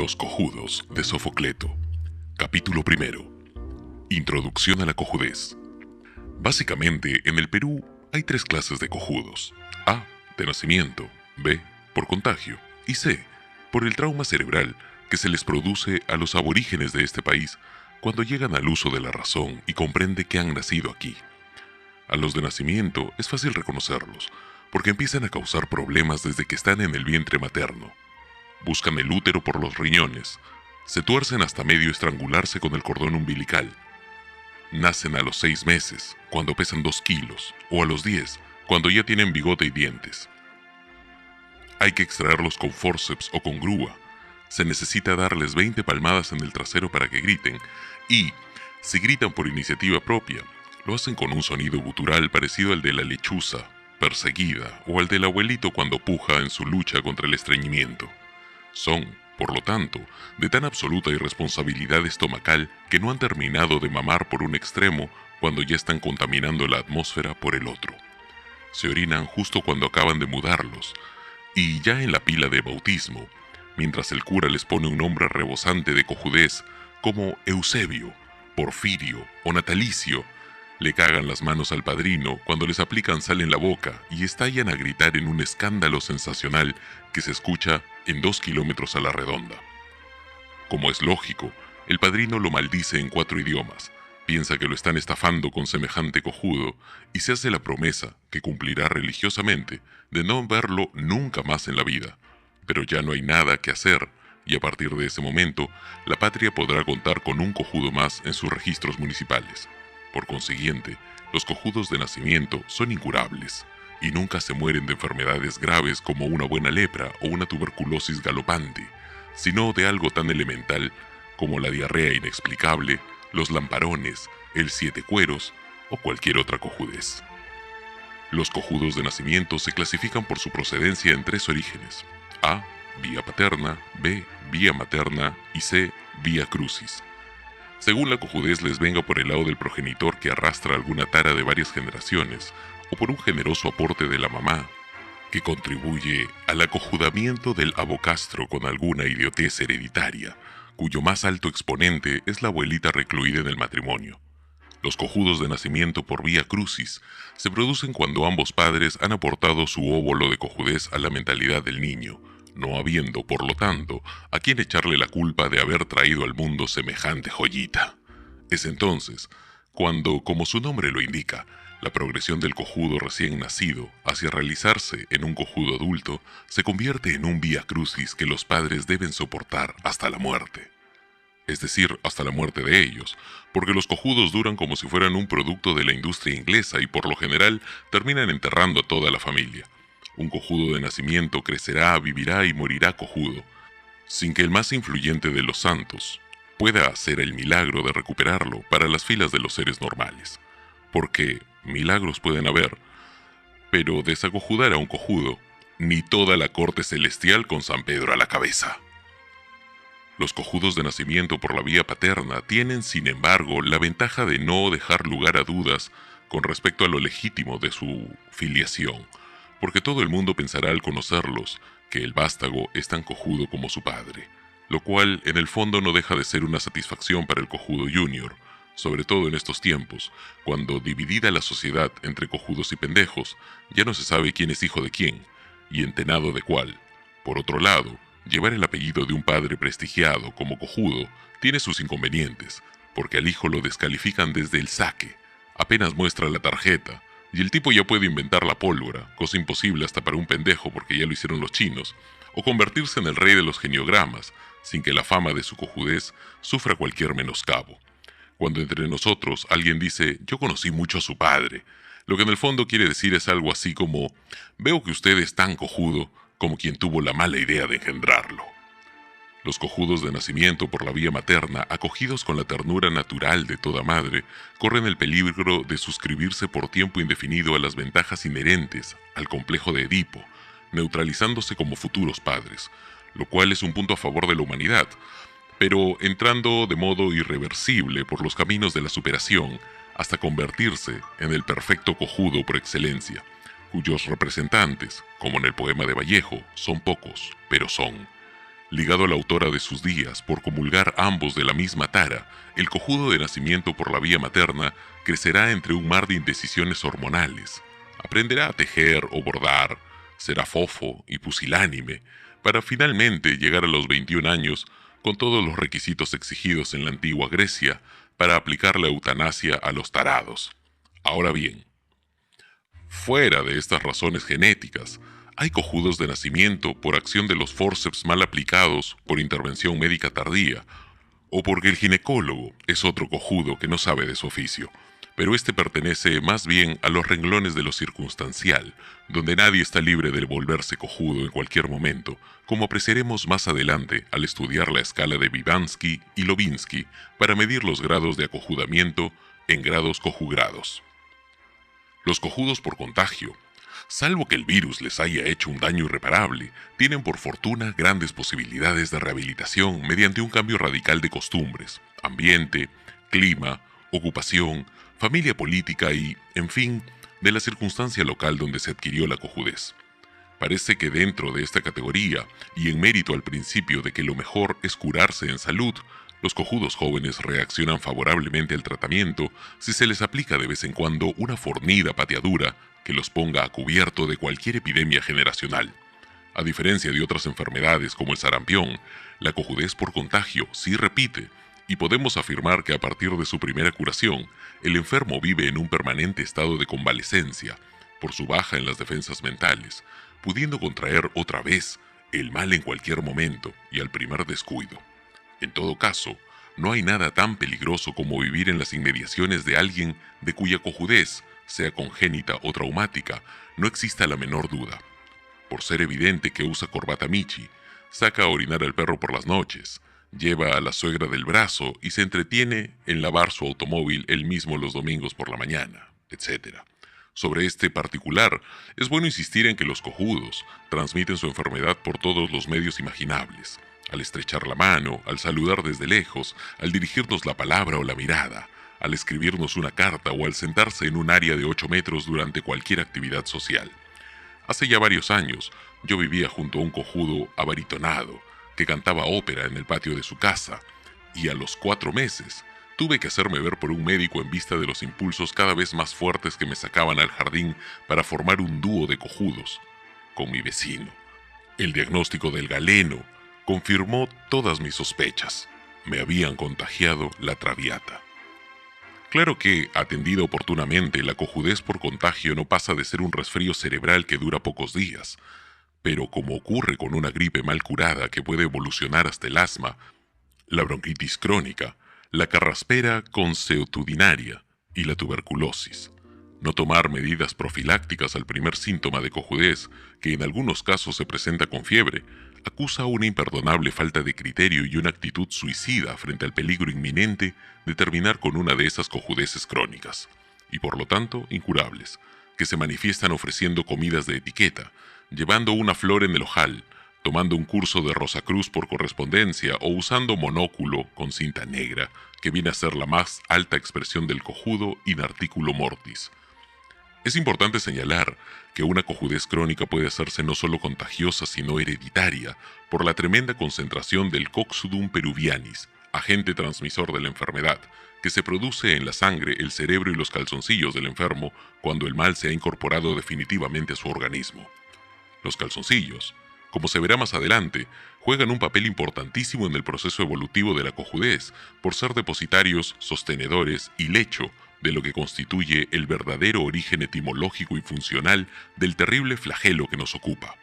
Los cojudos de Sofocleto. Capítulo primero. Introducción a la cojudez. Básicamente, en el Perú hay tres clases de cojudos. A, de nacimiento; B, por contagio; y C, por el trauma cerebral que se les produce a los aborígenes de este país cuando llegan al uso de la razón y comprenden que han nacido aquí. A los de nacimiento es fácil reconocerlos, porque empiezan a causar problemas desde que están en el vientre materno. Buscan el útero por los riñones, se tuercen hasta medio estrangularse con el cordón umbilical. Nacen a los 6 meses, cuando pesan 2 kilos, o a los 10, cuando ya tienen bigote y dientes. Hay que extraerlos con forceps o con grúa. Se necesita darles 20 palmadas en el trasero para que griten, y, si gritan por iniciativa propia, lo hacen con un sonido gutural parecido al de la lechuza perseguida o al del abuelito cuando puja en su lucha contra el estreñimiento. Son, por lo tanto, de tan absoluta irresponsabilidad estomacal que no han terminado de mamar por un extremo cuando ya están contaminando la atmósfera por el otro. Se orinan justo cuando acaban de mudarlos, y ya en la pila de bautismo, mientras el cura les pone un nombre rebosante de cojudez como Eusebio, Porfirio o Natalicio, le cagan las manos al padrino cuando les aplican sal en la boca y estallan a gritar en un escándalo sensacional que se escucha en 2 kilómetros a la redonda. Como es lógico, el padrino lo maldice en 4 idiomas, piensa que lo están estafando con semejante cojudo y se hace la promesa, que cumplirá religiosamente, de no verlo nunca más en la vida. Pero ya no hay nada que hacer, y a partir de ese momento, la patria podrá contar con un cojudo más en sus registros municipales. Por consiguiente, los cojudos de nacimiento son incurables, y nunca se mueren de enfermedades graves como una buena lepra o una tuberculosis galopante, sino de algo tan elemental como la diarrea inexplicable, los lamparones, el 7 cueros o cualquier otra cojudez. Los cojudos de nacimiento se clasifican por su procedencia en 3 orígenes: A, vía paterna; B, vía materna; y C, vía crucis. Según la cojudez les venga por el lado del progenitor que arrastra alguna tara de varias generaciones, o por un generoso aporte de la mamá, que contribuye al acojudamiento del abocastro con alguna idiotez hereditaria, cuyo más alto exponente es la abuelita recluida en el matrimonio. Los cojudos de nacimiento por vía crucis se producen cuando ambos padres han aportado su óvulo de cojudez a la mentalidad del niño, no habiendo, por lo tanto, a quien echarle la culpa de haber traído al mundo semejante joyita. Es entonces cuando, como su nombre lo indica, la progresión del cojudo recién nacido hacia realizarse en un cojudo adulto se convierte en un vía crucis que los padres deben soportar hasta la muerte. Es decir, hasta la muerte de ellos, porque los cojudos duran como si fueran un producto de la industria inglesa y por lo general terminan enterrando a toda la familia. Un cojudo de nacimiento crecerá, vivirá y morirá cojudo, sin que el más influyente de los santos pueda hacer el milagro de recuperarlo para las filas de los seres normales. Porque milagros pueden haber, pero desacojudar a un cojudo, ni toda la corte celestial con San Pedro a la cabeza. Los cojudos de nacimiento por la vía paterna tienen, sin embargo, la ventaja de no dejar lugar a dudas con respecto a lo legítimo de su filiación, porque todo el mundo pensará al conocerlos que el vástago es tan cojudo como su padre, lo cual en el fondo no deja de ser una satisfacción para el cojudo junior, sobre todo en estos tiempos, cuando dividida la sociedad entre cojudos y pendejos, ya no se sabe quién es hijo de quién, y entenado de cuál. Por otro lado, llevar el apellido de un padre prestigiado como cojudo tiene sus inconvenientes, porque al hijo lo descalifican desde el saque, apenas muestra la tarjeta, y el tipo ya puede inventar la pólvora, cosa imposible hasta para un pendejo porque ya lo hicieron los chinos, o convertirse en el rey de los geniogramas, sin que la fama de su cojudez sufra cualquier menoscabo. Cuando entre nosotros alguien dice, yo conocí mucho a su padre, lo que en el fondo quiere decir es algo así como, veo que usted es tan cojudo como quien tuvo la mala idea de engendrarlo. Los cojudos de nacimiento por la vía materna, acogidos con la ternura natural de toda madre, corren el peligro de suscribirse por tiempo indefinido a las ventajas inherentes al complejo de Edipo, neutralizándose como futuros padres, lo cual es un punto a favor de la humanidad, pero entrando de modo irreversible por los caminos de la superación hasta convertirse en el perfecto cojudo por excelencia, cuyos representantes, como en el poema de Vallejo, son pocos, pero son. Ligado a la autora de sus días por comulgar ambos de la misma tara, el cojudo de nacimiento por la vía materna crecerá entre un mar de indecisiones hormonales. Aprenderá a tejer o bordar, será fofo y pusilánime, para finalmente llegar a los 21 años con todos los requisitos exigidos en la antigua Grecia para aplicar la eutanasia a los tarados. Ahora bien, fuera de estas razones genéticas, hay cojudos de nacimiento por acción de los fórceps mal aplicados por intervención médica tardía, o porque el ginecólogo es otro cojudo que no sabe de su oficio, pero este pertenece más bien a los renglones de lo circunstancial, donde nadie está libre de volverse cojudo en cualquier momento, como apreciaremos más adelante al estudiar la escala de Vivansky y Lovinsky para medir los grados de acojudamiento en grados cojugrados. Los cojudos por contagio, salvo que el virus les haya hecho un daño irreparable, tienen por fortuna grandes posibilidades de rehabilitación mediante un cambio radical de costumbres, ambiente, clima, ocupación, familia política y, en fin, de la circunstancia local donde se adquirió la cojudez. Parece que dentro de esta categoría, y en mérito al principio de que lo mejor es curarse en salud, los cojudos jóvenes reaccionan favorablemente al tratamiento si se les aplica de vez en cuando una fornida pateadura que los ponga a cubierto de cualquier epidemia generacional. A diferencia de otras enfermedades como el sarampión, la cojudez por contagio sí repite, y podemos afirmar que a partir de su primera curación, el enfermo vive en un permanente estado de convalecencia, por su baja en las defensas mentales, pudiendo contraer otra vez el mal en cualquier momento y al primer descuido. En todo caso, no hay nada tan peligroso como vivir en las inmediaciones de alguien de cuya cojudez, sea congénita o traumática, no exista la menor duda. Por ser evidente que usa corbata Michi, saca a orinar al perro por las noches, lleva a la suegra del brazo y se entretiene en lavar su automóvil él mismo los domingos por la mañana, etc. Sobre este particular, es bueno insistir en que los cojudos transmiten su enfermedad por todos los medios imaginables, al estrechar la mano, al saludar desde lejos, al dirigirnos la palabra o la mirada, al escribirnos una carta o al sentarse en un área de 8 metros durante cualquier actividad social. Hace ya varios años, yo vivía junto a un cojudo abaritonado que cantaba ópera en el patio de su casa, y a los 4 meses tuve que hacerme ver por un médico en vista de los impulsos cada vez más fuertes que me sacaban al jardín para formar un dúo de cojudos con mi vecino. El diagnóstico del galeno confirmó todas mis sospechas. Me habían contagiado la traviata. Claro que, atendida oportunamente, la cojudez por contagio no pasa de ser un resfrío cerebral que dura pocos días, pero como ocurre con una gripe mal curada que puede evolucionar hasta el asma, la bronquitis crónica, la carraspera consuetudinaria y la tuberculosis. No tomar medidas profilácticas al primer síntoma de cojudez, que en algunos casos se presenta con fiebre, acusa una imperdonable falta de criterio y una actitud suicida frente al peligro inminente de terminar con una de esas cojudeces crónicas, y por lo tanto incurables, que se manifiestan ofreciendo comidas de etiqueta, llevando una flor en el ojal, tomando un curso de Rosacruz por correspondencia o usando monóculo con cinta negra, que viene a ser la más alta expresión del cojudo in articulo mortis. Es importante señalar que una cojudez crónica puede hacerse no solo contagiosa sino hereditaria por la tremenda concentración del Coxsudum peruvianis, agente transmisor de la enfermedad, que se produce en la sangre, el cerebro y los calzoncillos del enfermo cuando el mal se ha incorporado definitivamente a su organismo. Los calzoncillos, como se verá más adelante, juegan un papel importantísimo en el proceso evolutivo de la cojudez por ser depositarios, sostenedores y lecho de lo que constituye el verdadero origen etimológico y funcional del terrible flagelo que nos ocupa.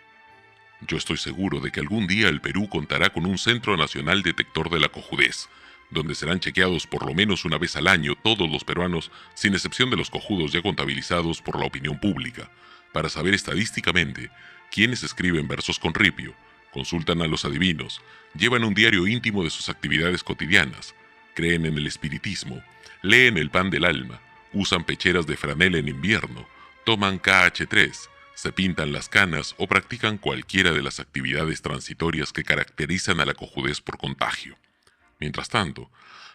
Yo estoy seguro de que algún día el Perú contará con un Centro Nacional Detector de la Cojudez, donde serán chequeados por lo menos una vez al año todos los peruanos, sin excepción de los cojudos ya contabilizados por la opinión pública, para saber estadísticamente quiénes escriben versos con ripio, consultan a los adivinos, llevan un diario íntimo de sus actividades cotidianas, creen en el espiritismo, leen el pan del alma, usan pecheras de franela en invierno, toman KH3, se pintan las canas o practican cualquiera de las actividades transitorias que caracterizan a la cojudez por contagio. Mientras tanto,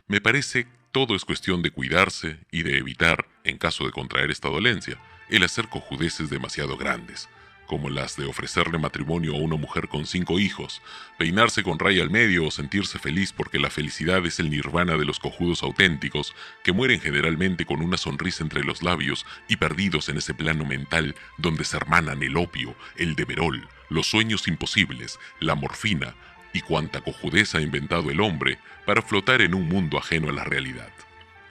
me parece todo es cuestión de cuidarse y de evitar, en caso de contraer esta dolencia, el hacer cojudeces demasiado grandes, como las de ofrecerle matrimonio a una mujer con 5 hijos, peinarse con raya al medio o sentirse feliz porque la felicidad es el nirvana de los cojudos auténticos, que mueren generalmente con una sonrisa entre los labios y perdidos en ese plano mental donde se hermanan el opio, el deberol, los sueños imposibles, la morfina y cuanta cojudez ha inventado el hombre para flotar en un mundo ajeno a la realidad.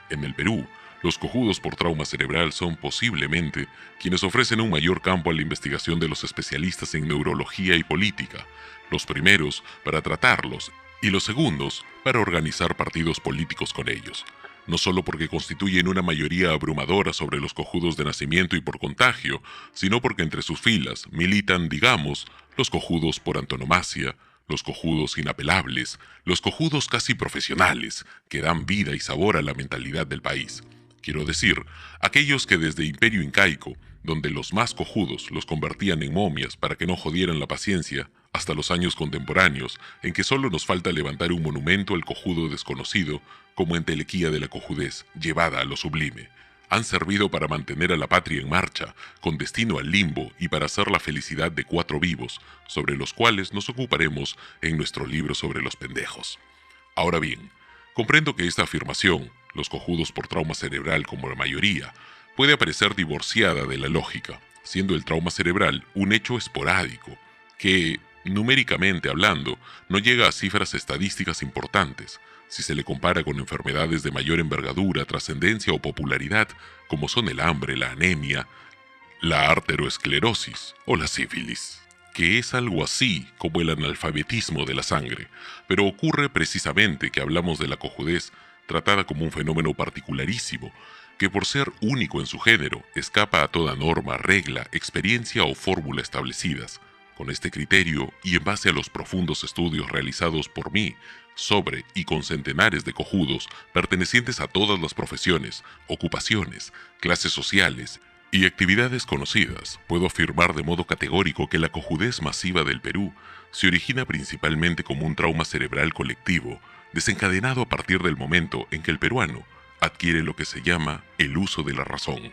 En el Perú, los cojudos por trauma cerebral son posiblemente quienes ofrecen un mayor campo a la investigación de los especialistas en neurología y política, los primeros para tratarlos y los segundos para organizar partidos políticos con ellos, no solo porque constituyen una mayoría abrumadora sobre los cojudos de nacimiento y por contagio, sino porque entre sus filas militan, digamos, los cojudos por antonomasia, los cojudos inapelables, los cojudos casi profesionales, que dan vida y sabor a la mentalidad del país. Quiero decir, aquellos que desde Imperio Incaico, donde los más cojudos los convertían en momias para que no jodieran la paciencia, hasta los años contemporáneos, en que solo nos falta levantar un monumento al cojudo desconocido, como entelequía de la cojudez, llevada a lo sublime, han servido para mantener a la patria en marcha, con destino al limbo y para hacer la felicidad de 4 vivos, sobre los cuales nos ocuparemos en nuestro libro sobre los pendejos. Ahora bien, comprendo que esta afirmación, los cojudos por trauma cerebral como la mayoría, puede aparecer divorciada de la lógica, siendo el trauma cerebral un hecho esporádico, que, numéricamente hablando, no llega a cifras estadísticas importantes, si se le compara con enfermedades de mayor envergadura, trascendencia o popularidad, como son el hambre, la anemia, la arteriosclerosis o la sífilis, que es algo así como el analfabetismo de la sangre, pero ocurre precisamente que hablamos de la cojudez tratada como un fenómeno particularísimo, que por ser único en su género, escapa a toda norma, regla, experiencia o fórmula establecidas. Con este criterio, y en base a los profundos estudios realizados por mí sobre y con centenares de cojudos pertenecientes a todas las profesiones, ocupaciones, clases sociales y actividades conocidas, puedo afirmar de modo categórico que la cojudez masiva del Perú se origina principalmente como un trauma cerebral colectivo, desencadenado a partir del momento en que el peruano adquiere lo que se llama el uso de la razón.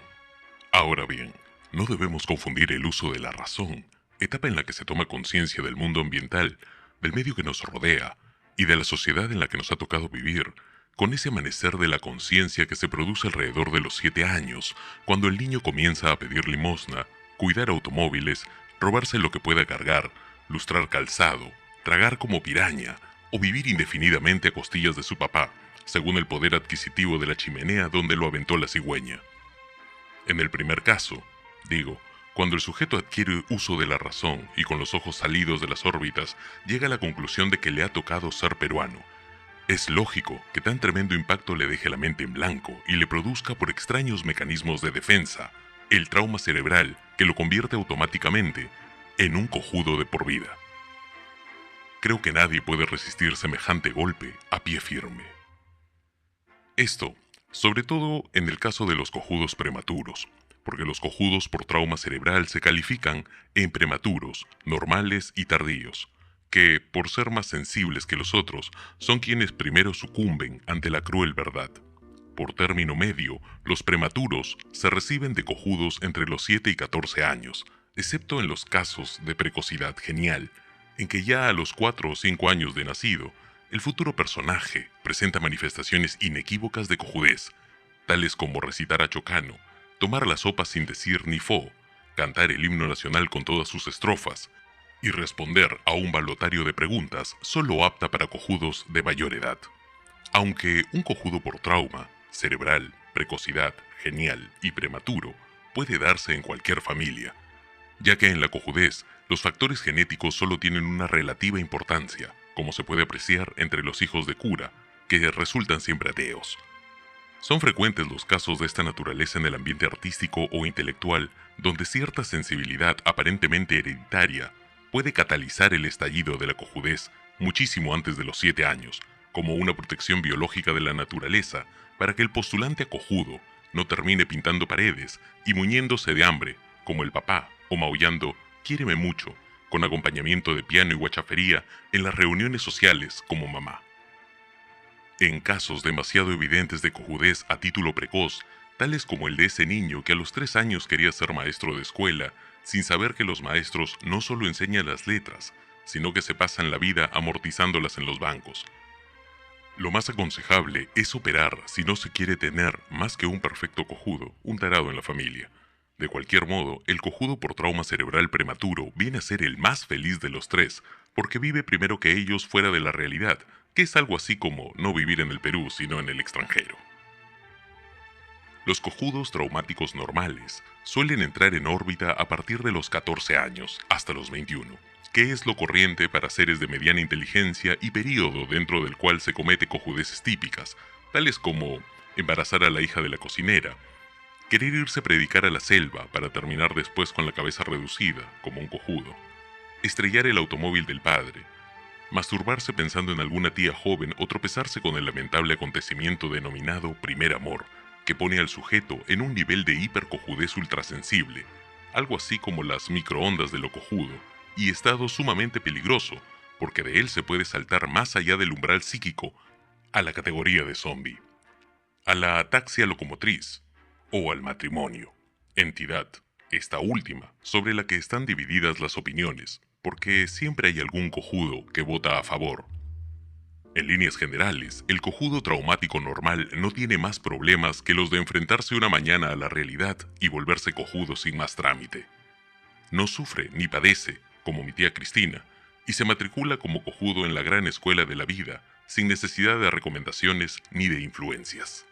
Ahora bien, no debemos confundir el uso de la razón, etapa en la que se toma conciencia del mundo ambiental, del medio que nos rodea y de la sociedad en la que nos ha tocado vivir, con ese amanecer de la conciencia que se produce alrededor de los 7 años, cuando el niño comienza a pedir limosna, cuidar automóviles, robarse lo que pueda cargar, lustrar calzado, tragar como piraña o vivir indefinidamente a costillas de su papá, según el poder adquisitivo de la chimenea donde lo aventó la cigüeña. En el primer caso, digo, cuando el sujeto adquiere uso de la razón y con los ojos salidos de las órbitas llega a la conclusión de que le ha tocado ser peruano, es lógico que tan tremendo impacto le deje la mente en blanco y le produzca por extraños mecanismos de defensa el trauma cerebral que lo convierte automáticamente en un cojudo de por vida. Creo que nadie puede resistir semejante golpe a pie firme. Esto, sobre todo en el caso de los cojudos prematuros, porque los cojudos por trauma cerebral se califican en prematuros, normales y tardíos, que, por ser más sensibles que los otros, son quienes primero sucumben ante la cruel verdad. Por término medio, los prematuros se reciben de cojudos entre los 7 y 14 años, excepto en los casos de precocidad genial, en que ya a los 4 o 5 años de nacido, el futuro personaje presenta manifestaciones inequívocas de cojudez, tales como recitar a Chocano, tomar la sopa sin decir ni fo, cantar el himno nacional con todas sus estrofas, y responder a un balotario de preguntas solo apta para cojudos de mayor edad. Aunque un cojudo por trauma, cerebral, precocidad, genial y prematuro puede darse en cualquier familia, ya que en la cojudez los factores genéticos solo tienen una relativa importancia, como se puede apreciar entre los hijos de cura, que resultan siempre ateos. Son frecuentes los casos de esta naturaleza en el ambiente artístico o intelectual, donde cierta sensibilidad aparentemente hereditaria puede catalizar el estallido de la cojudez muchísimo antes de los 7 años, como una protección biológica de la naturaleza para que el postulante a cojudo no termine pintando paredes y muñéndose de hambre, como el papá, o maullando «quiéreme mucho», con acompañamiento de piano y guachafería en las reuniones sociales como mamá. En casos demasiado evidentes de cojudez a título precoz, tales como el de ese niño que a los 3 años quería ser maestro de escuela sin saber que los maestros no solo enseñan las letras, sino que se pasan la vida amortizándolas en los bancos. Lo más aconsejable es operar si no se quiere tener más que un perfecto cojudo, un tarado en la familia. De cualquier modo, el cojudo por trauma cerebral prematuro viene a ser el más feliz de los tres, porque vive primero que ellos fuera de la realidad, que es algo así como no vivir en el Perú, sino en el extranjero. Los cojudos traumáticos normales suelen entrar en órbita a partir de los 14 años hasta los 21, que es lo corriente para seres de mediana inteligencia y período dentro del cual se comete cojudeces típicas, tales como embarazar a la hija de la cocinera, querer irse a predicar a la selva para terminar después con la cabeza reducida, como un cojudo, estrellar el automóvil del padre, masturbarse pensando en alguna tía joven o tropezarse con el lamentable acontecimiento denominado primer amor, que pone al sujeto en un nivel de hipercojudez ultrasensible, algo así como las microondas de lo cojudo, y estado sumamente peligroso, porque de él se puede saltar más allá del umbral psíquico a la categoría de zombie, a la ataxia locomotriz o al matrimonio, entidad, esta última, sobre la que están divididas las opiniones, porque siempre hay algún cojudo que vota a favor. En líneas generales, el cojudo traumático normal no tiene más problemas que los de enfrentarse una mañana a la realidad y volverse cojudo sin más trámite. No sufre ni padece, como mi tía Cristina, y se matricula como cojudo en la gran escuela de la vida, sin necesidad de recomendaciones ni de influencias.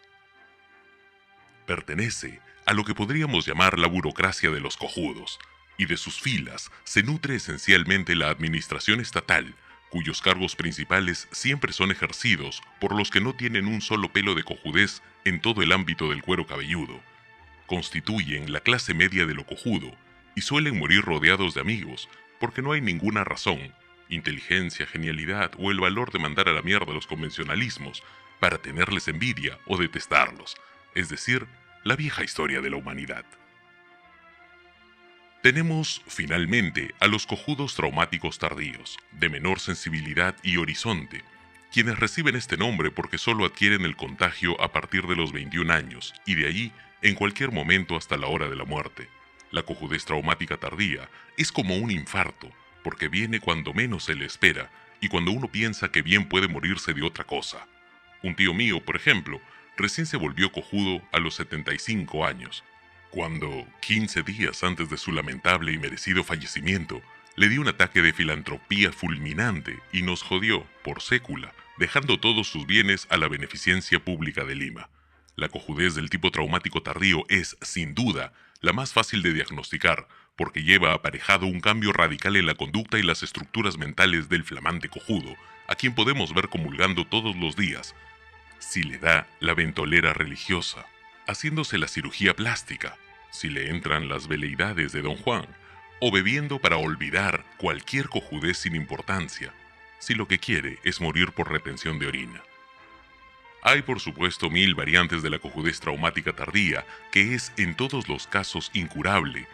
Pertenece a lo que podríamos llamar la burocracia de los cojudos, y de sus filas se nutre esencialmente la administración estatal, cuyos cargos principales siempre son ejercidos por los que no tienen un solo pelo de cojudez en todo el ámbito del cuero cabelludo. Constituyen la clase media de lo cojudo y suelen morir rodeados de amigos, porque no hay ninguna razón, inteligencia, genialidad o el valor de mandar a la mierda los convencionalismos para tenerles envidia o detestarlos, es decir, la vieja historia de la humanidad. Tenemos, finalmente, a los cojudos traumáticos tardíos, de menor sensibilidad y horizonte, quienes reciben este nombre porque solo adquieren el contagio a partir de los 21 años, y de allí en cualquier momento hasta la hora de la muerte. La cojudez traumática tardía es como un infarto, porque viene cuando menos se le espera, y cuando uno piensa que bien puede morirse de otra cosa. Un tío mío, por ejemplo, recién se volvió cojudo a los 75 años, cuando, 15 días antes de su lamentable y merecido fallecimiento, le dio un ataque de filantropía fulminante y nos jodió, por sécula, dejando todos sus bienes a la beneficencia pública de Lima. La cojudez del tipo traumático tardío es, sin duda, la más fácil de diagnosticar, porque lleva aparejado un cambio radical en la conducta y las estructuras mentales del flamante cojudo, a quien podemos ver comulgando todos los días, si le da la ventolera religiosa, haciéndose la cirugía plástica, si le entran las veleidades de Don Juan, o bebiendo para olvidar cualquier cojudez sin importancia, si lo que quiere es morir por retención de orina. Hay por supuesto 1000 variantes de la cojudez traumática tardía, que es en todos los casos incurable,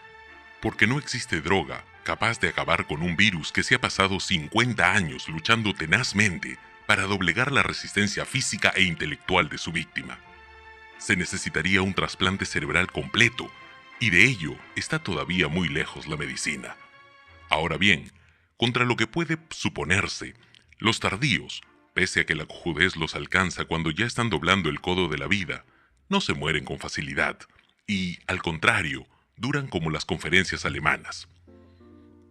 porque no existe droga capaz de acabar con un virus que se ha pasado 50 años luchando tenazmente para doblegar la resistencia física e intelectual de su víctima. Se necesitaría un trasplante cerebral completo, y de ello está todavía muy lejos la medicina. Ahora bien, contra lo que puede suponerse, los tardíos, pese a que la cojudez los alcanza cuando ya están doblando el codo de la vida, no se mueren con facilidad, y, al contrario, duran como las conferencias alemanas.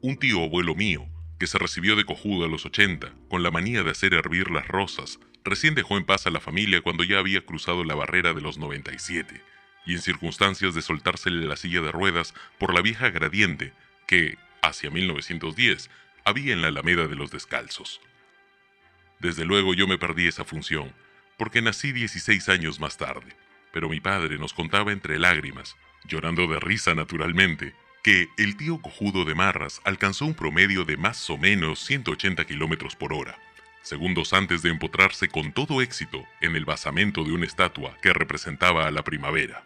Un tío abuelo mío, que se recibió de cojudo a los 80, con la manía de hacer hervir las rosas, recién dejó en paz a la familia cuando ya había cruzado la barrera de los 97, y en circunstancias de soltársele la silla de ruedas por la vieja gradiente que, hacia 1910, había en la Alameda de los Descalzos. Desde luego yo me perdí esa función, porque nací 16 años más tarde, pero mi padre nos contaba entre lágrimas, llorando de risa naturalmente, que el tío cojudo de Marras alcanzó un promedio de más o menos 180 kilómetros por hora, segundos antes de empotrarse con todo éxito en el basamento de una estatua que representaba a la primavera.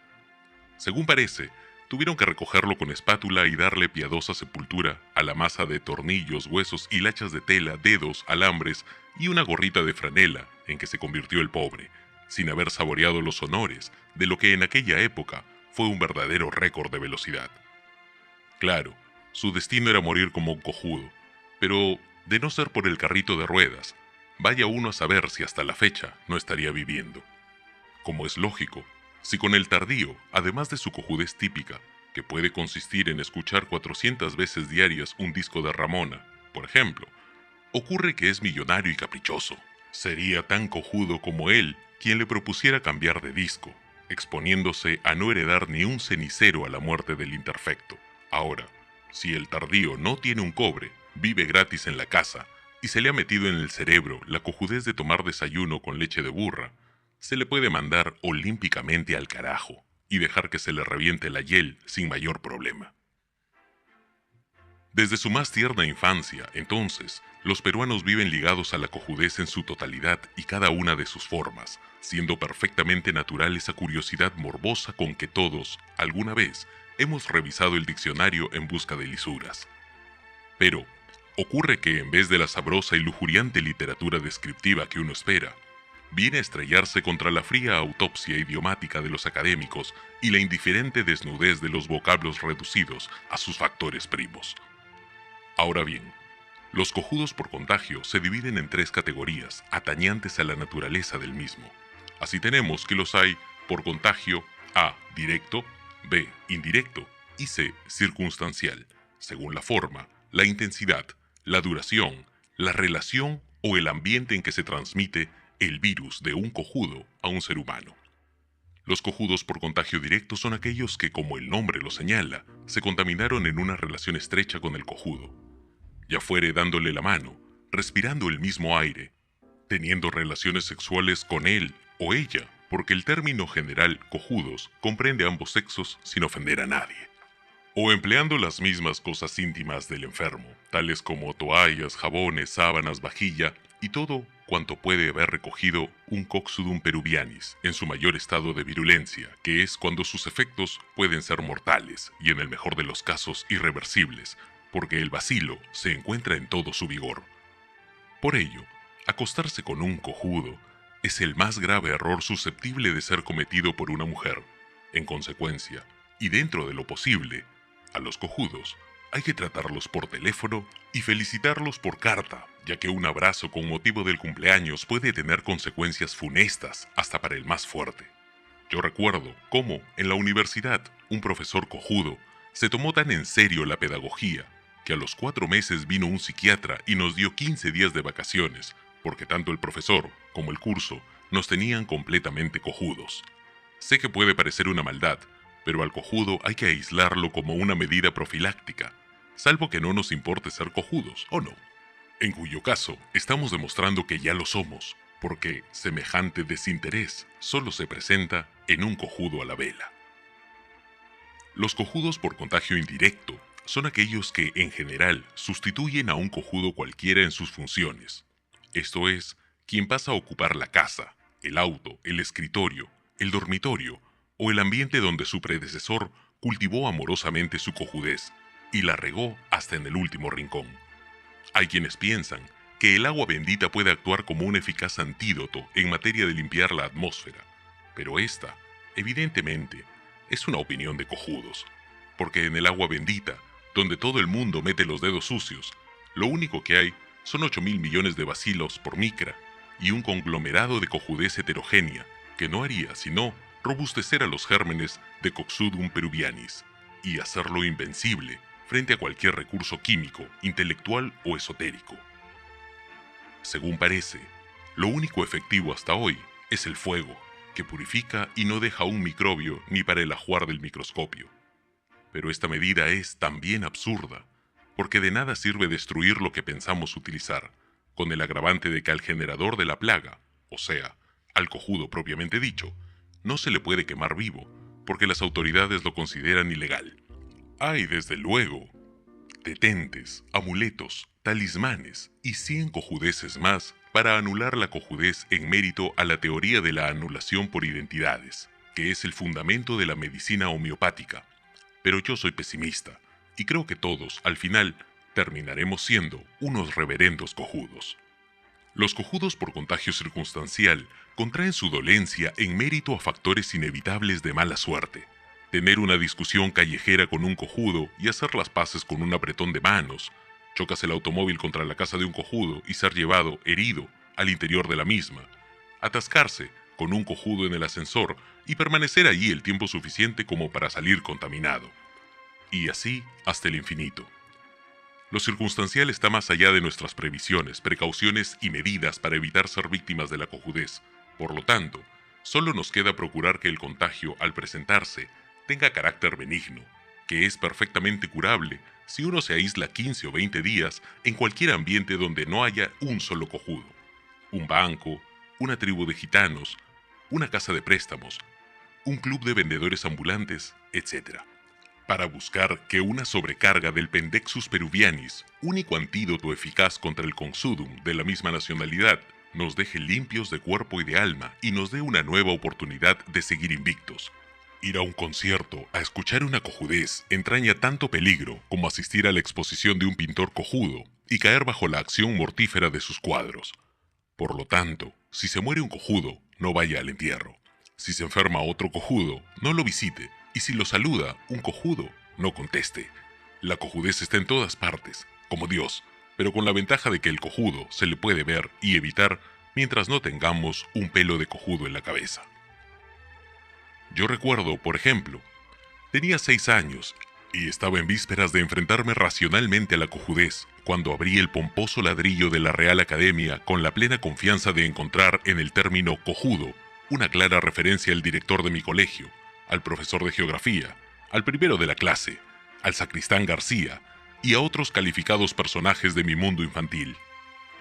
Según parece, tuvieron que recogerlo con espátula y darle piadosa sepultura a la masa de tornillos, huesos, hilachas de tela, dedos, alambres y una gorrita de franela en que se convirtió el pobre, sin haber saboreado los honores de lo que en aquella época fue un verdadero récord de velocidad. Claro, su destino era morir como un cojudo, pero de no ser por el carrito de ruedas, vaya uno a saber si hasta la fecha no estaría viviendo. Como es lógico, si con el tardío, además de su cojudez típica, que puede consistir en escuchar 400 veces diarias un disco de Ramona, por ejemplo, ocurre que es millonario y caprichoso, sería tan cojudo como él quien le propusiera cambiar de disco, exponiéndose a no heredar ni un cenicero a la muerte del imperfecto. Ahora, si el tardío no tiene un cobre, vive gratis en la casa, y se le ha metido en el cerebro la cojudez de tomar desayuno con leche de burra, se le puede mandar olímpicamente al carajo y dejar que se le reviente la hiel sin mayor problema. Desde su más tierna infancia, entonces, los peruanos viven ligados a la cojudez en su totalidad y cada una de sus formas, siendo perfectamente natural esa curiosidad morbosa con que todos, alguna vez, hemos revisado el diccionario en busca de lisuras. Pero, ocurre que en vez de la sabrosa y lujuriante literatura descriptiva que uno espera, viene a estrellarse contra la fría autopsia idiomática de los académicos y la indiferente desnudez de los vocablos reducidos a sus factores primos. Ahora bien, los cojudos por contagio se dividen en tres categorías atañantes a la naturaleza del mismo. Así tenemos que los hay por contagio A, directo, B, indirecto y C, circunstancial, según la forma, la intensidad, la duración, la relación o el ambiente en que se transmite el virus de un cojudo a un ser humano. Los cojudos por contagio directo son aquellos que, como el nombre lo señala, se contaminaron en una relación estrecha con el cojudo, ya fuere dándole la mano, respirando el mismo aire, teniendo relaciones sexuales con él o ella, porque el término general cojudos comprende ambos sexos sin ofender a nadie, o empleando las mismas cosas íntimas del enfermo, tales como toallas, jabones, sábanas, vajilla y todo cuanto puede haber recogido un Coxodum peruvianis en su mayor estado de virulencia, que es cuando sus efectos pueden ser mortales y en el mejor de los casos irreversibles, porque el bacilo se encuentra en todo su vigor. Por ello, acostarse con un cojudo es el más grave error susceptible de ser cometido por una mujer. En consecuencia, y dentro de lo posible, a los cojudos hay que tratarlos por teléfono y felicitarlos por carta, ya que un abrazo con motivo del cumpleaños puede tener consecuencias funestas hasta para el más fuerte. Yo recuerdo cómo, en la universidad, un profesor cojudo se tomó tan en serio la pedagogía que a los 4 meses vino un psiquiatra y nos dio 15 días de vacaciones, porque tanto el profesor como el curso nos tenían completamente cojudos. Sé que puede parecer una maldad, pero al cojudo hay que aislarlo como una medida profiláctica, salvo que no nos importe ser cojudos, ¿o no? En cuyo caso, estamos demostrando que ya lo somos, porque semejante desinterés solo se presenta en un cojudo a la vela. Los cojudos por contagio indirecto son aquellos que, en general, sustituyen a un cojudo cualquiera en sus funciones. Esto es, quien pasa a ocupar la casa, el auto, el escritorio, el dormitorio o el ambiente donde su predecesor cultivó amorosamente su cojudez y la regó hasta en el último rincón. Hay quienes piensan que el agua bendita puede actuar como un eficaz antídoto en materia de limpiar la atmósfera, pero esta, evidentemente, es una opinión de cojudos, porque en el agua bendita, donde todo el mundo mete los dedos sucios, lo único que hay son 8.000 millones de bacilos por micra y un conglomerado de cojudez heterogénea que no haría sino robustecer a los gérmenes de Coxodum peruvianis y hacerlo invencible frente a cualquier recurso químico, intelectual o esotérico. Según parece, lo único efectivo hasta hoy es el fuego, que purifica y no deja un microbio ni para el ajuar del microscopio. Pero esta medida es también absurda, porque de nada sirve destruir lo que pensamos utilizar, con el agravante de que al generador de la plaga, o sea, al cojudo propiamente dicho, no se le puede quemar vivo, porque las autoridades lo consideran ilegal. Hay, desde luego, detentes, amuletos, talismanes y 100 cojudeces más para anular la cojudez en mérito a la teoría de la anulación por identidades, que es el fundamento de la medicina homeopática. Pero yo soy pesimista, y creo que todos, al final, terminaremos siendo unos reverendos cojudos. Los cojudos por contagio circunstancial contraen su dolencia en mérito a factores inevitables de mala suerte, tener una discusión callejera con un cojudo y hacer las paces con un apretón de manos, chocas el automóvil contra la casa de un cojudo y ser llevado, herido, al interior de la misma, atascarse con un cojudo en el ascensor y permanecer allí el tiempo suficiente como para salir contaminado. Y así hasta el infinito. Lo circunstancial está más allá de nuestras previsiones, precauciones y medidas para evitar ser víctimas de la cojudez. Por lo tanto, solo nos queda procurar que el contagio, al presentarse, tenga carácter benigno, que es perfectamente curable si uno se aísla 15 o 20 días en cualquier ambiente donde no haya un solo cojudo. Un banco, una tribu de gitanos, una casa de préstamos, un club de vendedores ambulantes, etc. Para buscar que una sobrecarga del Pendexus peruvianis, único antídoto eficaz contra el consudum de la misma nacionalidad, nos deje limpios de cuerpo y de alma y nos dé una nueva oportunidad de seguir invictos. Ir a un concierto a escuchar una cojudez entraña tanto peligro como asistir a la exposición de un pintor cojudo y caer bajo la acción mortífera de sus cuadros. Por lo tanto, si se muere un cojudo, no vaya al entierro. Si se enferma otro cojudo, no lo visite. Y si lo saluda un cojudo, no conteste. La cojudez está en todas partes, como Dios, pero con la ventaja de que el cojudo se le puede ver y evitar mientras no tengamos un pelo de cojudo en la cabeza. Yo recuerdo, por ejemplo, tenía 6 años y estaba en vísperas de enfrentarme racionalmente a la cojudez cuando abrí el pomposo ladrillo de la Real Academia con la plena confianza de encontrar en el término cojudo una clara referencia al director de mi colegio, al profesor de geografía, al primero de la clase, al sacristán García y a otros calificados personajes de mi mundo infantil.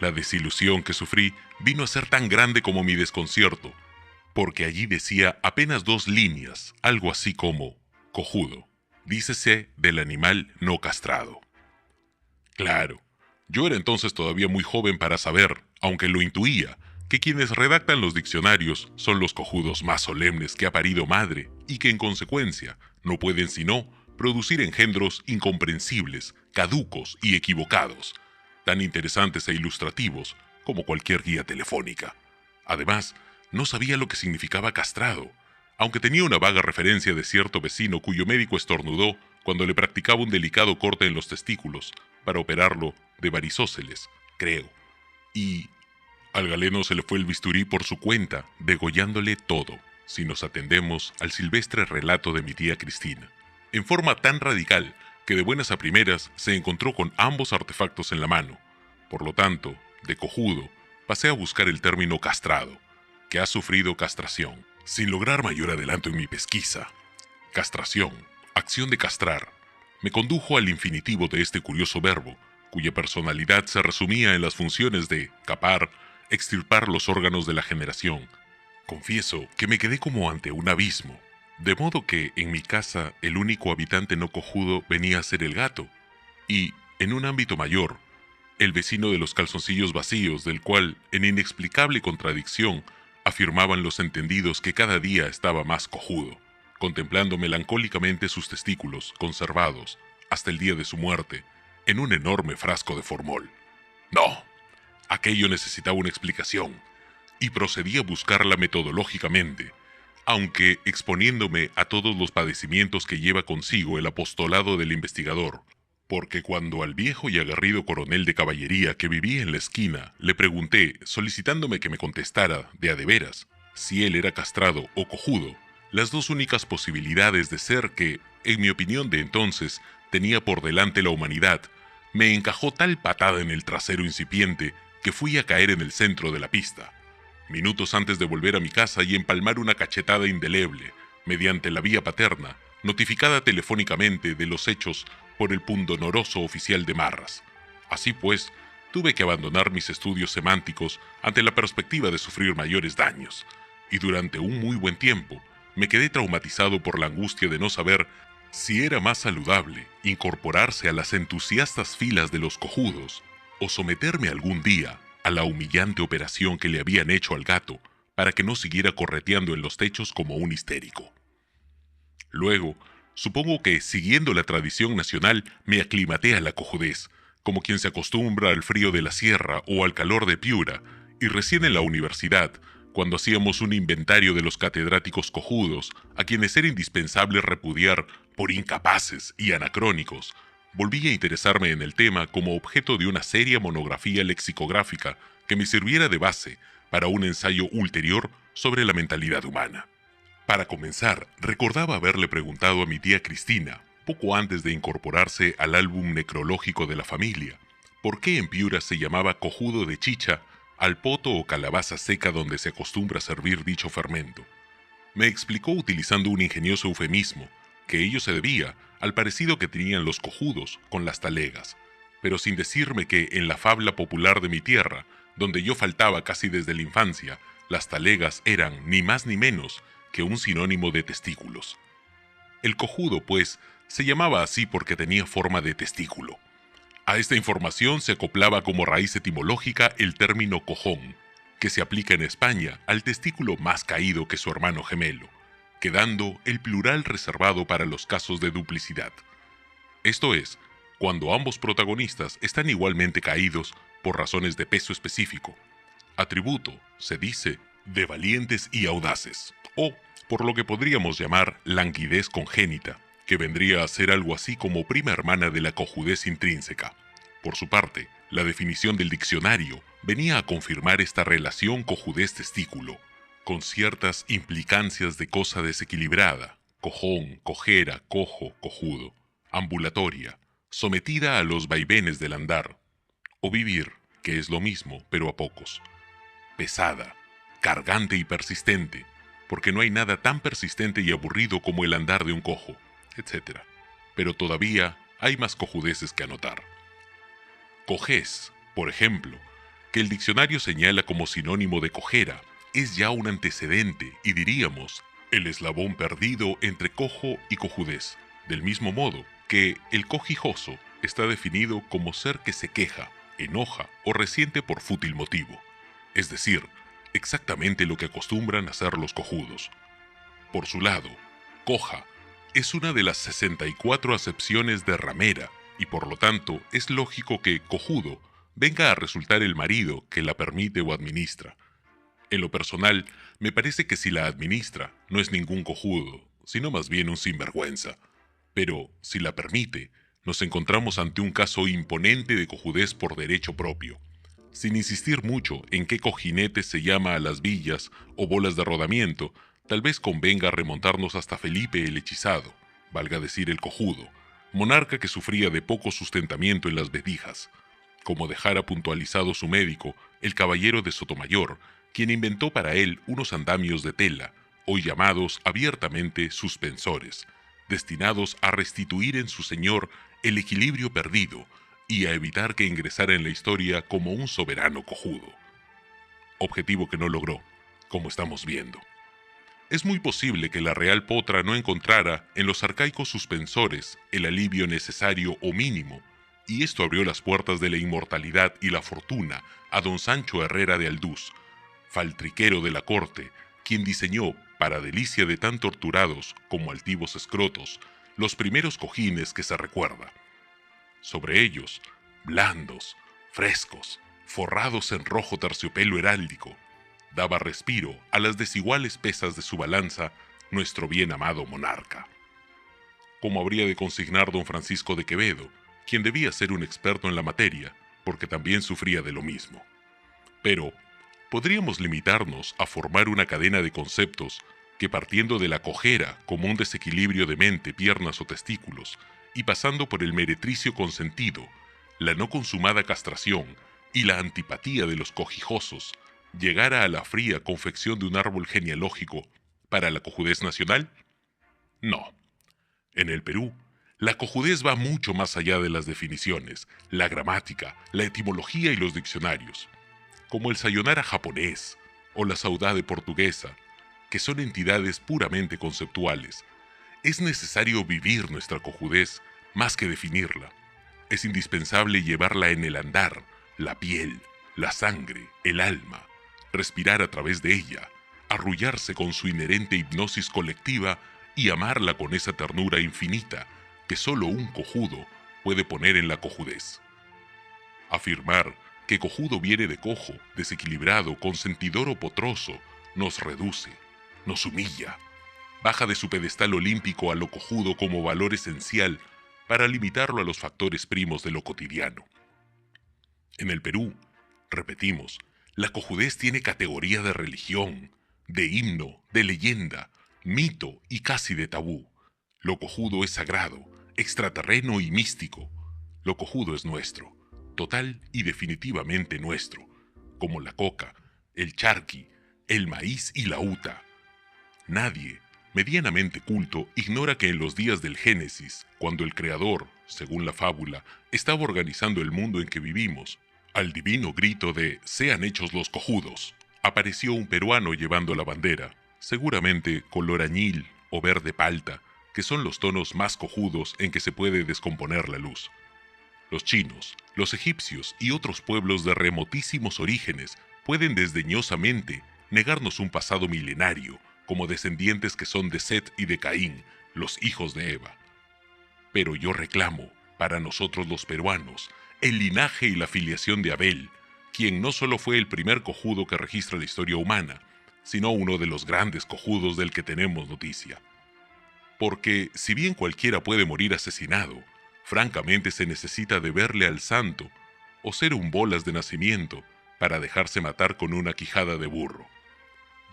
La desilusión que sufrí vino a ser tan grande como mi desconcierto, porque allí decía apenas 2 líneas, algo así como cojudo, dícese del animal no castrado. Claro, yo era entonces todavía muy joven para saber, aunque lo intuía, que quienes redactan los diccionarios son los cojudos más solemnes que ha parido madre y que en consecuencia no pueden sino producir engendros incomprensibles, caducos y equivocados, tan interesantes e ilustrativos como cualquier guía telefónica. Además, no sabía lo que significaba castrado, aunque tenía una vaga referencia de cierto vecino cuyo médico estornudó cuando le practicaba un delicado corte en los testículos para operarlo de varisóceles, creo. Y al galeno se le fue el bisturí por su cuenta, degollándole todo, si nos atendemos al silvestre relato de mi tía Cristina, en forma tan radical que de buenas a primeras se encontró con ambos artefactos en la mano. Por lo tanto, de cojudo, pasé a buscar el término castrado, que ha sufrido castración, sin lograr mayor adelanto en mi pesquisa. Castración, acción de castrar, me condujo al infinitivo de este curioso verbo, cuya personalidad se resumía en las funciones de capar, extirpar los órganos de la generación. Confieso que me quedé como ante un abismo, de modo que en mi casa el único habitante no cojudo venía a ser el gato, y, en un ámbito mayor, el vecino de los calzoncillos vacíos, del cual, en inexplicable contradicción, afirmaban los entendidos que cada día estaba más cojudo, contemplando melancólicamente sus testículos conservados, hasta el día de su muerte, en un enorme frasco de formol. No, aquello necesitaba una explicación, y procedí a buscarla metodológicamente, aunque exponiéndome a todos los padecimientos que lleva consigo el apostolado del investigador, porque cuando al viejo y aguerrido coronel de caballería que vivía en la esquina le pregunté, solicitándome que me contestara de a de veras, si él era castrado o cojudo, las 2 únicas posibilidades de ser que, en mi opinión de entonces, tenía por delante la humanidad, me encajó tal patada en el trasero incipiente que fui a caer en el centro de la pista, minutos antes de volver a mi casa y empalmar una cachetada indeleble, mediante la vía paterna, notificada telefónicamente de los hechos por el pundonoroso oficial de Marras. Así pues, tuve que abandonar mis estudios semánticos ante la perspectiva de sufrir mayores daños, y durante un muy buen tiempo me quedé traumatizado por la angustia de no saber si era más saludable incorporarse a las entusiastas filas de los cojudos o someterme algún día a la humillante operación que le habían hecho al gato para que no siguiera correteando en los techos como un histérico. Luego, supongo que, siguiendo la tradición nacional, me aclimaté a la cojudez, como quien se acostumbra al frío de la sierra o al calor de Piura, y recién en la universidad, cuando hacíamos un inventario de los catedráticos cojudos, a quienes era indispensable repudiar por incapaces y anacrónicos, volví a interesarme en el tema como objeto de una seria monografía lexicográfica que me sirviera de base para un ensayo ulterior sobre la mentalidad humana. Para comenzar, recordaba haberle preguntado a mi tía Cristina, poco antes de incorporarse al álbum necrológico de la familia, por qué en Piura se llamaba cojudo de chicha al poto o calabaza seca donde se acostumbra a servir dicho fermento. Me explicó utilizando un ingenioso eufemismo, que ello se debía al parecido que tenían los cojudos con las talegas, pero sin decirme que en la fabla popular de mi tierra, donde yo faltaba casi desde la infancia, las talegas eran ni más ni menos que un sinónimo de testículos. El cojudo, pues, se llamaba así porque tenía forma de testículo. A esta información se acoplaba como raíz etimológica el término cojón, que se aplica en España al testículo más caído que su hermano gemelo, quedando el plural reservado para los casos de duplicidad. Esto es, cuando ambos protagonistas están igualmente caídos por razones de peso específico. Atributo, se dice, de valientes y audaces, o por lo que podríamos llamar languidez congénita, que vendría a ser algo así como prima hermana de la cojudez intrínseca. Por su parte, la definición del diccionario venía a confirmar esta relación cojudez-testículo, con ciertas implicancias de cosa desequilibrada, cojón, cojera, cojo, cojudo, ambulatoria, sometida a los vaivenes del andar, o vivir, que es lo mismo, pero a pocos, pesada, cargante y persistente, porque no hay nada tan persistente y aburrido como el andar de un cojo, etc. Pero todavía hay más cojudeces que anotar. Cojez, por ejemplo, que el diccionario señala como sinónimo de cojera, es ya un antecedente y diríamos el eslabón perdido entre cojo y cojudez, del mismo modo que el cojijoso está definido como ser que se queja, enoja o resiente por fútil motivo, es decir, exactamente lo que acostumbran hacer los cojudos. Por su lado, coja es una de las 64 acepciones de ramera y por lo tanto es lógico que cojudo venga a resultar el marido que la permite o administra. En lo personal, me parece que si la administra no es ningún cojudo, sino más bien un sinvergüenza. Pero, si la permite, nos encontramos ante un caso imponente de cojudez por derecho propio. Sin insistir mucho en qué cojinete se llama a las villas o bolas de rodamiento, tal vez convenga remontarnos hasta Felipe el hechizado, valga decir el cojudo, monarca que sufría de poco sustentamiento en las vedijas, como dejara puntualizado su médico, el caballero de Sotomayor, quien inventó para él unos andamios de tela, hoy llamados abiertamente suspensores, destinados a restituir en su señor el equilibrio perdido y a evitar que ingresara en la historia como un soberano cojudo. Objetivo que no logró, como estamos viendo. Es muy posible que la Real Potra no encontrara en los arcaicos suspensores el alivio necesario o mínimo, y esto abrió las puertas de la inmortalidad y la fortuna a don Sancho Herrera de Aldús, faltriquero de la corte, quien diseñó, para delicia de tan torturados como altivos escrotos, los primeros cojines que se recuerda. Sobre ellos, blandos, frescos, forrados en rojo terciopelo heráldico, daba respiro a las desiguales pesas de su balanza nuestro bien amado monarca. Como habría de consignar don Francisco de Quevedo, quien debía ser un experto en la materia, porque también sufría de lo mismo. Pero, podríamos limitarnos a formar una cadena de conceptos que partiendo de la cojera como un desequilibrio de mente, piernas o testículos, y pasando por el meretricio consentido, la no consumada castración y la antipatía de los cojijosos, llegara a la fría confección de un árbol genealógico para la cojudez nacional? No. En el Perú, la cojudez va mucho más allá de las definiciones, la gramática, la etimología y los diccionarios, como el sayonara japonés o la saudade portuguesa, que son entidades puramente conceptuales. Es necesario vivir nuestra cojudez más que definirla. Es indispensable llevarla en el andar, la piel, la sangre, el alma, respirar a través de ella, arrullarse con su inherente hipnosis colectiva y amarla con esa ternura infinita que solo un cojudo puede poner en la cojudez. Afirmar que cojudo viene de cojo, desequilibrado, consentidor o potroso, nos reduce, nos humilla. Baja de su pedestal olímpico a lo cojudo como valor esencial para limitarlo a los factores primos de lo cotidiano. En el Perú, repetimos, la cojudez tiene categoría de religión, de himno, de leyenda, mito y casi de tabú. Lo cojudo es sagrado, extraterreno y místico. Lo cojudo es nuestro, total y definitivamente nuestro, como la coca, el charqui, el maíz y la uta. Nadie, medianamente culto, ignora que en los días del Génesis, cuando el Creador, según la fábula, estaba organizando el mundo en que vivimos, al divino grito de «sean hechos los cojudos», apareció un peruano llevando la bandera, seguramente color añil o verde palta, que son los tonos más cojudos en que se puede descomponer la luz. Los chinos, los egipcios y otros pueblos de remotísimos orígenes pueden desdeñosamente negarnos un pasado milenario, como descendientes que son de Set y de Caín, los hijos de Eva. Pero yo reclamo, para nosotros los peruanos, el linaje y la filiación de Abel, quien no solo fue el primer cojudo que registra la historia humana, sino uno de los grandes cojudos del que tenemos noticia. Porque, si bien cualquiera puede morir asesinado, francamente se necesita de verle al santo, o ser un bolas de nacimiento, para dejarse matar con una quijada de burro.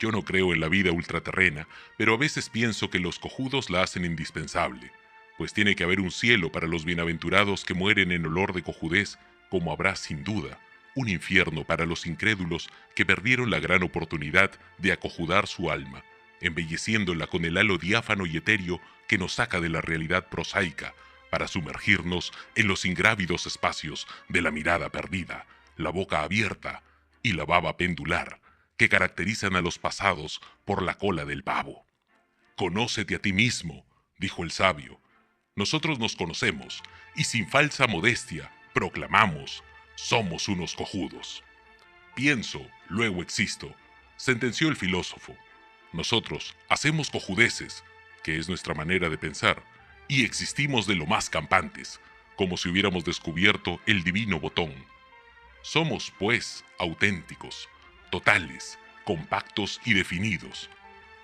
Yo no creo en la vida ultraterrena, pero a veces pienso que los cojudos la hacen indispensable, pues tiene que haber un cielo para los bienaventurados que mueren en olor de cojudez, como habrá, sin duda, un infierno para los incrédulos que perdieron la gran oportunidad de acojudar su alma, embelleciéndola con el halo diáfano y etéreo que nos saca de la realidad prosaica para sumergirnos en los ingrávidos espacios de la mirada perdida, la boca abierta y la baba pendular, que caracterizan a los pasados por la cola del pavo. «Conócete a ti mismo», dijo el sabio. Nosotros nos conocemos, y sin falsa modestia, proclamamos, somos unos cojudos. «Pienso, luego existo», sentenció el filósofo. Nosotros hacemos cojudeces, que es nuestra manera de pensar, y existimos de lo más campantes, como si hubiéramos descubierto el divino botón. Somos, pues, auténticos, totales, compactos y definidos.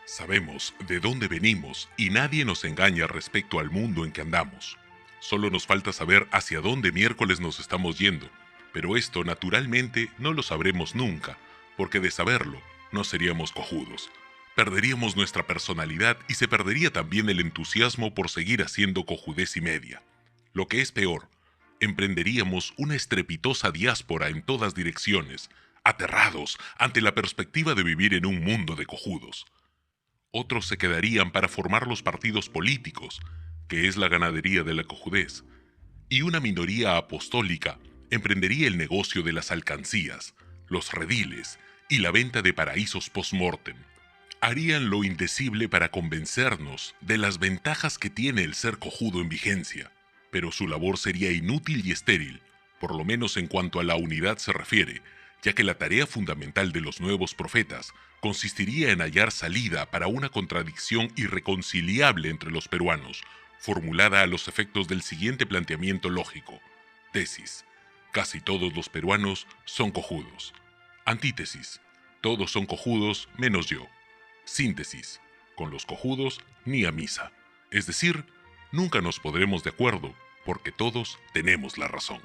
Sabemos de dónde venimos y nadie nos engaña respecto al mundo en que andamos. Solo nos falta saber hacia dónde miércoles nos estamos yendo, pero esto naturalmente no lo sabremos nunca, porque de saberlo no seríamos cojudos. Perderíamos nuestra personalidad y se perdería también el entusiasmo por seguir haciendo cojudez y media. Lo que es peor, emprenderíamos una estrepitosa diáspora en todas direcciones, aterrados ante la perspectiva de vivir en un mundo de cojudos. Otros se quedarían para formar los partidos políticos, que es la ganadería de la cojudez, y una minoría apostólica emprendería el negocio de las alcancías, los rediles y la venta de paraísos post-mortem. Harían lo indecible para convencernos de las ventajas que tiene el ser cojudo en vigencia, pero su labor sería inútil y estéril, por lo menos en cuanto a la unidad se refiere, ya que la tarea fundamental de los nuevos profetas consistiría en hallar salida para una contradicción irreconciliable entre los peruanos, formulada a los efectos del siguiente planteamiento lógico. Tesis: casi todos los peruanos son cojudos. Antítesis: todos son cojudos menos yo. Síntesis: con los cojudos ni a misa. Es decir, nunca nos pondremos de acuerdo, porque todos tenemos la razón.